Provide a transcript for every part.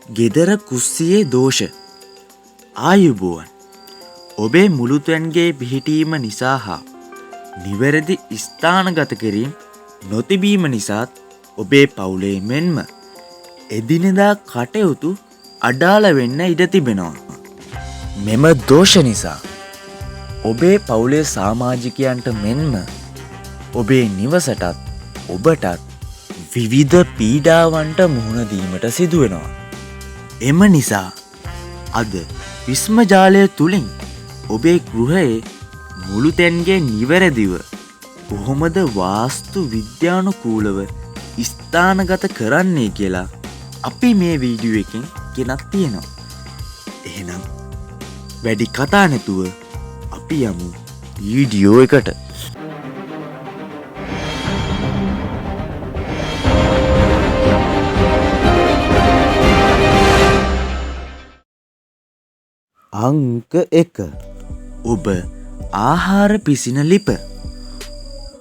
ගෙදර කුස්සියේ දෝෂ. ආයුබෝවන්. ඔබේ මුළුතැන්ගේ පිහිටීම නිසා හා නිවැරදි ස්ථානගත කිරීම නොතිබීම නිසාත් ඔබේ පවුලේ මෙන්ම එදිනෙදා කටයුතු අඩාල වෙන්න ඉඩ තිබෙනවා. මෙම දෝෂ නිසා ඔබේ පවුලේ සමාජිකයන්ට මෙන්ම ඔබේ නිවසටත් ඔබටත් විවිධ පීඩාවන්ට මුහුණ දීමට සිදුවෙනවා. එම නිසා අද විස්මජාලය තුළින් ඔබේ ගෘහයේ මුළුතැන්ගේ නිවැරදිව කොහොමද වාස්තු විද්‍යානුකූලව ස්ථානගත කරන්නේ කියලා අපි මේ වීඩියෝ එකෙන් ගෙනත් තියෙනවා. එහෙනම් වැඩි කතා නැතුව අපි යමු වීඩියෝ එකට. අංක 1. ඔබ ආහාර පිසින ලිප.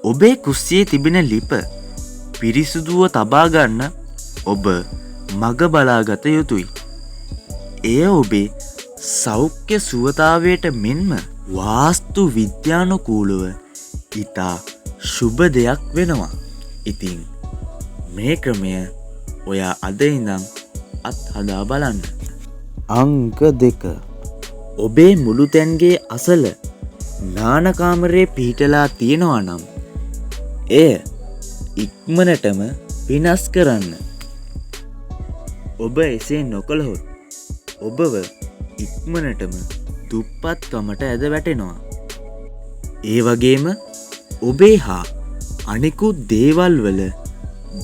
ඔබේ කුස්සියේ තිබෙන ලිප පිරිසුදුව තබා ගන්න ඔබ මග බලාගත යුතුයි. එය ඔබේ සෞඛ්‍ය සුවතාවයට මෙන්ම වාස්තු විද්‍යානුකූලව ඉතා ශුභ දෙයක් වෙනවා. ඉතින් මේ ක්‍රමය ඔයා අද ඉඳන් අත්හදා බලන්න. අංක 2. ඔබේ මුළුතැන්ගේ අසල නානකාමරයේ පිහිටලා තියෙනවා නම් එය ඉක්මනටම විනාශ කරන්න. ඔබ එසේ නොකළහොත් ඔබව ඉක්මනටම දුප්පත්කමට ඇද වැටෙනවා. ඒ වගේම ඔබේ හා අනෙකුත් දේවල් වල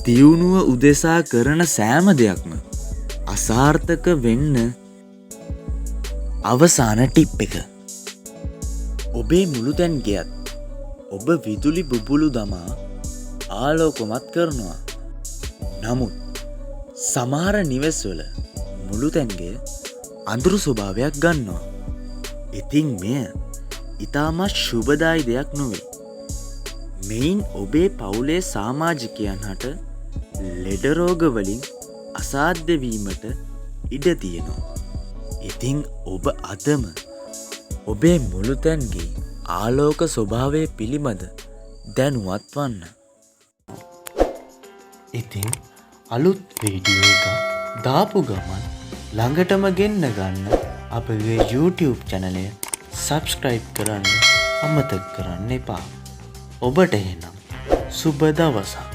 දියුණුව උදෙසා කරන සෑම දෙයක්ම අසාර්ථක වෙන්න. අවසාන ටිප් එක. ඔබේ මුළුතැන් ගෙයත් ඔබ විදුලි බුබුලු දමා ආලෝකමත් කරනවා. නමුත් සමහර නිවෙස්වල මුළුතැන්ගේ අඳුරු ස්වභාවයක් ගන්නවා. ඉතින් මෙය ඉතාමත් ශුභදායි දෙයක් නොවේ. මෙයින් ඔබේ පවුලේ සමාජිකයන් හට ලෙඩ රෝග වලින් අසාධ්‍ය වීමට ඉඩ තියෙනවා. ඉතින් ඔබ අදම ඔබේ මුළුතැන්ගේ ආලෝක ස්වභාවය පිළිබඳ දැනුවත් වන්න. ඉතින් අලුත් වීඩියෝ එක දාපු ගමන් ළඟටම ගෙන්න ගන්න අපගේ YouTube චැනලය සබ්ස්ක්‍රයිබ් කරන්න අමතක කරන්න එපා. ඔබට එහෙනම් සුබ දවසක්.